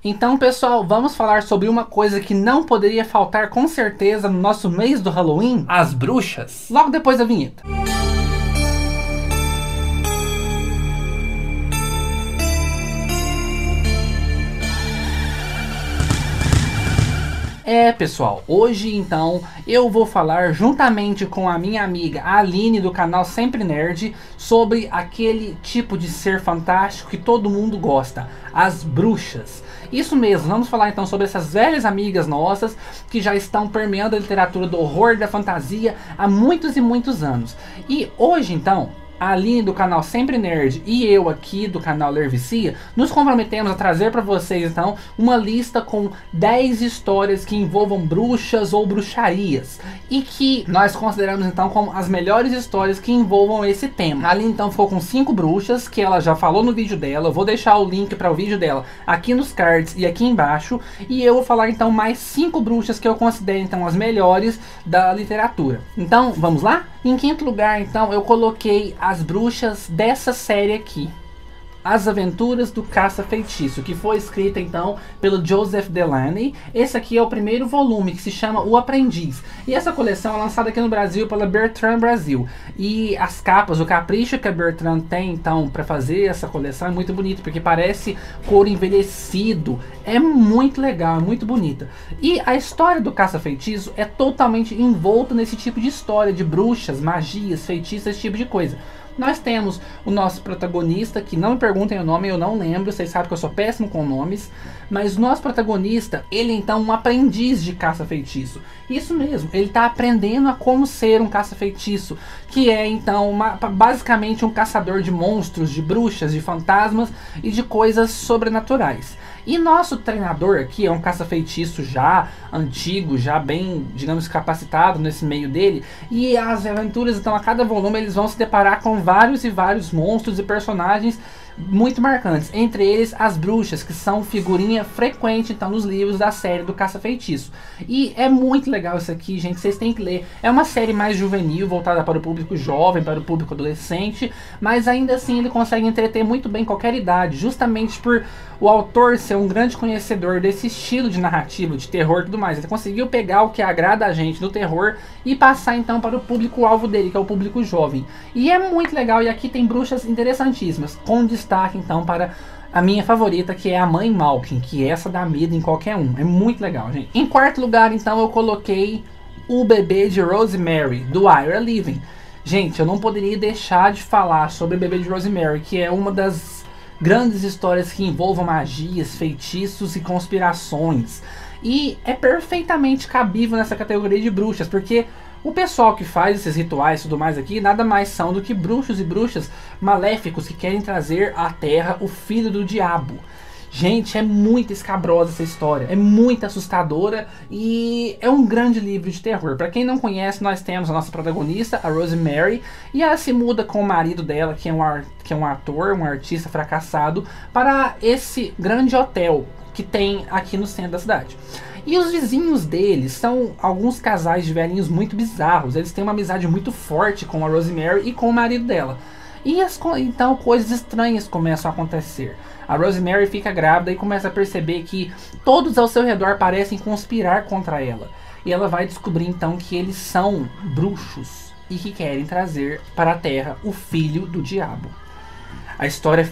Então, pessoal, vamos falar sobre uma coisa que não poderia faltar com certeza no nosso mês do Halloween: as bruxas. Logo depois da vinheta. Pessoal, hoje então eu vou falar juntamente com a minha amiga Aline do canal Sempre Nerd sobre aquele tipo de ser fantástico que todo mundo gosta, as bruxas. Isso mesmo, vamos falar então sobre essas velhas amigas nossas que já estão permeando a literatura do horror e da fantasia há muitos e muitos anos. E hoje então, a Aline do canal Sempre Nerd e eu aqui do canal Lervicia nos comprometemos a trazer para vocês então uma lista com 10 histórias que envolvam bruxas ou bruxarias e que nós consideramos então como as melhores histórias que envolvam esse tema. A Aline então ficou com 5 bruxas que ela já falou no vídeo dela. Eu vou deixar o link para o vídeo dela aqui nos cards e aqui embaixo, e eu vou falar então mais 5 bruxas que eu considero então as melhores da literatura. Então vamos lá? Em quinto lugar então eu coloquei as bruxas dessa série aqui, As Aventuras do Caça-Feitiço, que foi escrita então pelo Joseph Delaney. Esse aqui é o primeiro volume, que se chama O Aprendiz, e essa coleção é lançada aqui no Brasil pela Bertrand Brasil. E as capas, o capricho que a Bertrand tem então para fazer essa coleção é muito bonito, porque parece couro envelhecido, é muito legal, é muito bonita. E a história do Caça-Feitiço é totalmente envolta nesse tipo de história de bruxas, magias, feitiços, esse tipo de coisa. Nós temos o nosso protagonista, que não me perguntem o nome, eu não lembro, vocês sabem que eu sou péssimo com nomes. Mas o nosso protagonista, ele é então um aprendiz de caça-feitiço. Isso mesmo, ele está aprendendo a como ser um caça-feitiço, que é então basicamente um caçador de monstros, de bruxas, de fantasmas e de coisas sobrenaturais. E nosso treinador aqui é um caça-feitiço já antigo, já bem, digamos, capacitado nesse meio dele. E as aventuras, então, a cada volume eles vão se deparar com vários e vários monstros e personagens muito marcantes, entre eles as bruxas, que são figurinha frequente então nos livros da série do Caça-Feitiço. E é muito legal isso aqui, gente, vocês têm que ler. É uma série mais juvenil, voltada para o público jovem, para o público adolescente, mas ainda assim ele consegue entreter muito bem qualquer idade, justamente por o autor ser um grande conhecedor desse estilo de narrativa, de terror e tudo mais. Ele conseguiu pegar o que agrada a gente do terror e passar então para o público-alvo dele, que é o público jovem. E é muito legal, e aqui tem bruxas interessantíssimas, com destaque então para a minha favorita, que é a Mãe Malkin, que essa dá medo em qualquer um. É muito legal, gente. Em quarto lugar então eu coloquei O Bebê de Rosemary, do Ira Levin. Gente, eu não poderia deixar de falar sobre O Bebê de Rosemary, que é uma das grandes histórias que envolvam magias, feitiços e conspirações. E é perfeitamente cabível nessa categoria de bruxas, porque o pessoal que faz esses rituais e tudo mais aqui nada mais são do que bruxos e bruxas maléficos que querem trazer à Terra o filho do diabo. Gente, é muito escabrosa essa história, é muito assustadora e é um grande livro de terror. Para quem não conhece, nós temos a nossa protagonista, a Rosemary, e ela se muda com o marido dela, que é um ator, um artista fracassado, para esse grande hotel que tem aqui no centro da cidade. E os vizinhos deles são alguns casais de velhinhos muito bizarros. Eles têm uma amizade muito forte com a Rosemary e com o marido dela. E então coisas estranhas começam a acontecer. A Rosemary fica grávida e começa a perceber que todos ao seu redor parecem conspirar contra ela. E ela vai descobrir então que eles são bruxos e que querem trazer para a Terra o filho do diabo. A história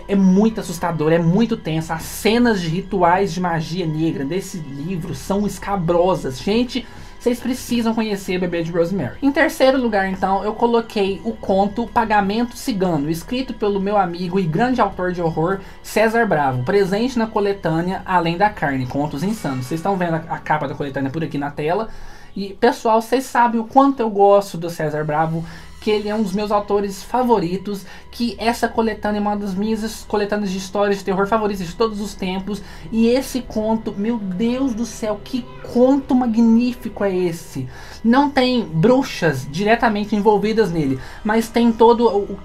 é muito assustadora, é muito tensa. As cenas de rituais de magia negra desse livro são escabrosas. Gente, vocês precisam conhecer O Bebê de Rosemary. Em terceiro lugar, então, eu coloquei o conto Pagamento Cigano, escrito pelo meu amigo e grande autor de horror, César Bravo, presente na coletânea Além da Carne, Contos Insanos. Vocês estão vendo a capa da coletânea por aqui na tela. E, pessoal, vocês sabem o quanto eu gosto do César Bravo, que ele é um dos meus autores favoritos, que essa coletânea é uma das minhas coletâneas de histórias de terror favoritas de todos os tempos. E esse conto, meu Deus do céu, que conto magnífico é esse! Não tem bruxas diretamente envolvidas nele, mas tem toda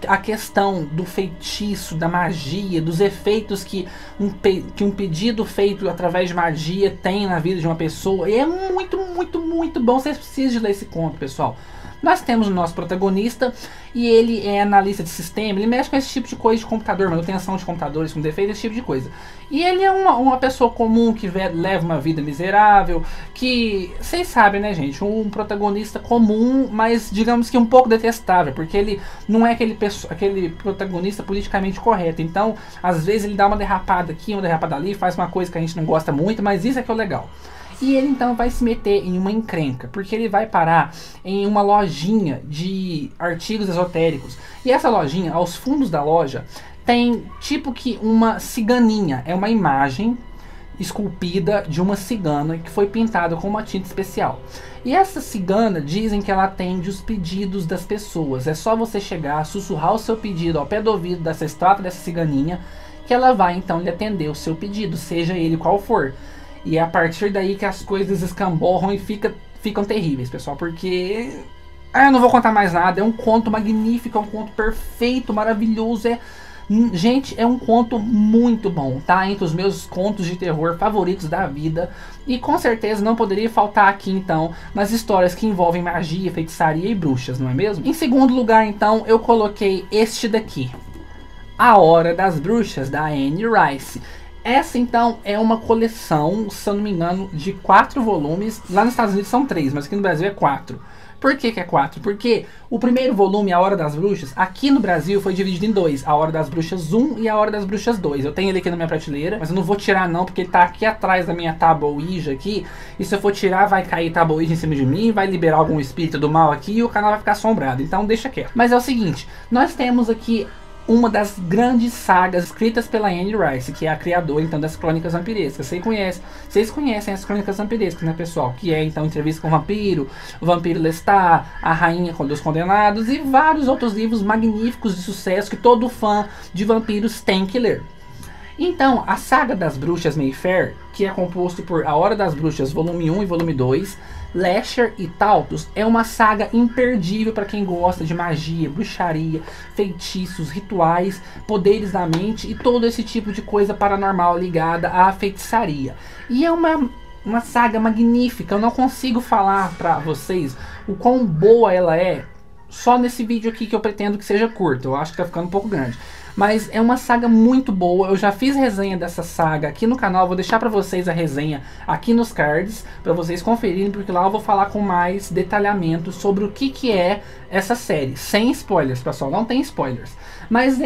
a questão do feitiço, da magia, dos efeitos que um pedido feito através de magia tem na vida de uma pessoa. E é muito, muito, muito bom. Vocês precisam de ler esse conto, pessoal. Nós temos o nosso protagonista e ele é analista de sistema, ele mexe com esse tipo de coisa de computador, manutenção de computadores com defeito, esse tipo de coisa. E ele é uma pessoa comum que leva uma vida miserável, que, vocês sabem, né, gente, um protagonista comum, mas digamos que um pouco detestável, porque ele não é aquele protagonista politicamente correto. Então, às vezes ele dá uma derrapada aqui, uma derrapada ali, faz uma coisa que a gente não gosta muito, mas isso é que é o legal. E ele então vai se meter em uma encrenca, porque ele vai parar em uma lojinha de artigos esotéricos. E essa lojinha, aos fundos da loja, tem tipo que uma ciganinha. É uma imagem esculpida de uma cigana que foi pintada com uma tinta especial. E essa cigana, dizem que ela atende os pedidos das pessoas. É só você chegar, sussurrar o seu pedido ao pé do ouvido dessa estátua, dessa ciganinha, que ela vai então lhe atender o seu pedido, seja ele qual for. E é a partir daí que as coisas escamborram e ficam terríveis, pessoal. Porque... eu não vou contar mais nada. É um conto magnífico, é um conto perfeito, maravilhoso. Gente, é um conto muito bom, tá? Entre os meus contos de terror favoritos da vida. E com certeza não poderia faltar aqui, então, nas histórias que envolvem magia, feitiçaria e bruxas, não é mesmo? Em segundo lugar, então, eu coloquei este daqui. A Hora das Bruxas, da Anne Rice. Essa então é uma coleção, se eu não me engano, de 4 volumes. Lá nos Estados Unidos são 3, mas aqui no Brasil é 4. Por que é 4? Porque o primeiro volume, A Hora das Bruxas, aqui no Brasil foi dividido em 2. A Hora das Bruxas 1 e A Hora das Bruxas 2. Eu tenho ele aqui na minha prateleira, mas eu não vou tirar não, porque ele tá aqui atrás da minha tábua Ouija aqui. E se eu for tirar, vai cair tábua Ouija em cima de mim, vai liberar algum espírito do mal aqui e o canal vai ficar assombrado. Então deixa quieto. Mas é o seguinte, nós temos aqui uma das grandes sagas escritas pela Anne Rice, que é a criadora então das Crônicas Vampirescas. Vocês conhecem as Crônicas Vampirescas, né, pessoal? Que é então Entrevista com o Vampiro Lestat, A Rainha dos Condenados e vários outros livros magníficos de sucesso que todo fã de vampiros tem que ler. Então, a saga das Bruxas Mayfair, que é composto por A Hora das Bruxas, volume 1 e volume 2, Lesher e Taltus, é uma saga imperdível para quem gosta de magia, bruxaria, feitiços, rituais, poderes da mente e todo esse tipo de coisa paranormal ligada à feitiçaria. E é uma saga magnífica. Eu não consigo falar para vocês o quão boa ela é só nesse vídeo aqui, que eu pretendo que seja curto. Eu acho que tá ficando um pouco grande. Mas é uma saga muito boa. Eu já fiz resenha dessa saga aqui no canal. Vou deixar pra vocês a resenha aqui nos cards, pra vocês conferirem, porque lá eu vou falar com mais detalhamento sobre o que é essa série. Sem spoilers, pessoal, não tem spoilers. Mas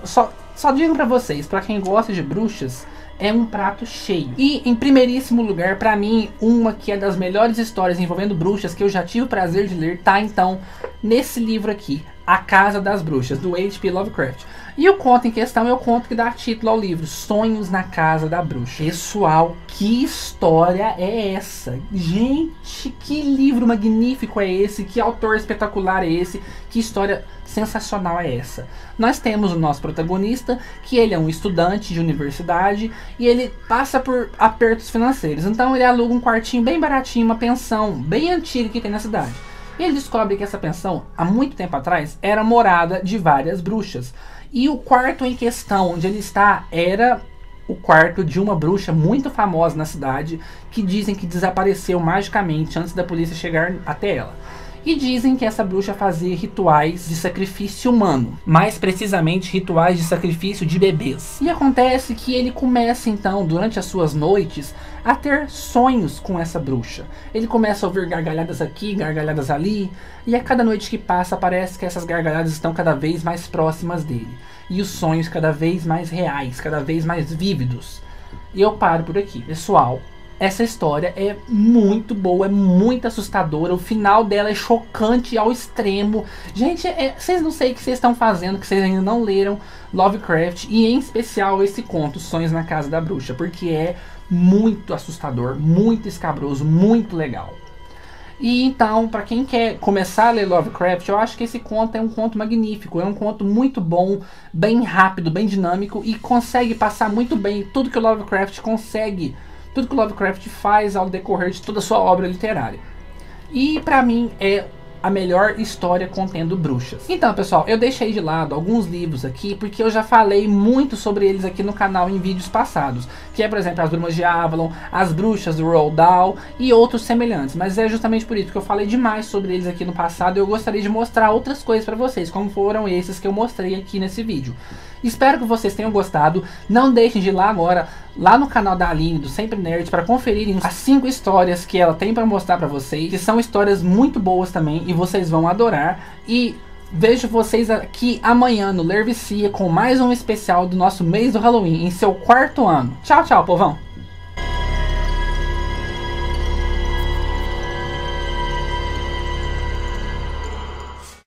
só digo pra vocês, pra quem gosta de bruxas, é um prato cheio. E em primeiríssimo lugar, pra mim, uma que é das melhores histórias envolvendo bruxas que eu já tive o prazer de ler, tá então nesse livro aqui, A Casa das Bruxas, do H.P. Lovecraft. E o conto em questão é o conto que dá título ao livro, Sonhos na Casa da Bruxa. Pessoal, que história é essa? Gente, que livro magnífico é esse? Que autor espetacular é esse? Que história sensacional é essa? Nós temos o nosso protagonista, que ele é um estudante de universidade e ele passa por apertos financeiros. Então ele aluga um quartinho bem baratinho, uma pensão bem antiga que tem na cidade. E ele descobre que essa pensão, há muito tempo atrás, era morada de várias bruxas. E o quarto em questão, onde ele está, era o quarto de uma bruxa muito famosa na cidade, que dizem que desapareceu magicamente antes da polícia chegar até ela. E dizem que essa bruxa fazia rituais de sacrifício humano, mais precisamente rituais de sacrifício de bebês. E acontece que ele começa então, durante as suas noites, a ter sonhos com essa bruxa. Ele começa a ouvir gargalhadas aqui, gargalhadas ali, e a cada noite que passa parece que essas gargalhadas estão cada vez mais próximas dele. E os sonhos cada vez mais reais, cada vez mais vívidos. E eu paro por aqui. Pessoal, essa história é muito boa, é muito assustadora. O final dela é chocante ao extremo. Gente, vocês não sei o que vocês estão fazendo, que vocês ainda não leram Lovecraft, e em especial esse conto, Sonhos na Casa da Bruxa, porque é muito assustador, muito escabroso, muito legal. E então, para quem quer começar a ler Lovecraft, eu acho que esse conto é um conto magnífico, é um conto muito bom, bem rápido, bem dinâmico, e consegue passar muito bem tudo que o Lovecraft consegue, tudo que o Lovecraft faz ao decorrer de toda a sua obra literária. E para mim é a melhor história contendo bruxas. Então, pessoal, eu deixei de lado alguns livros aqui porque eu já falei muito sobre eles aqui no canal em vídeos passados, que é, por exemplo, As Brumas de Avalon, As Bruxas do Roald Dahl e outros semelhantes. Mas é justamente por isso que eu falei demais sobre eles aqui no passado e eu gostaria de mostrar outras coisas para vocês, como foram esses que eu mostrei aqui nesse vídeo. Espero que vocês tenham gostado. Não deixem de ir lá agora, lá no canal da Aline, do Sempre Nerd, para conferirem as 5 histórias que ela tem para mostrar para vocês, que são histórias muito boas também e vocês vão adorar. E vejo vocês aqui amanhã no Ler Vicia com mais um especial do nosso mês do Halloween, em seu 4º ano. Tchau, tchau, povão!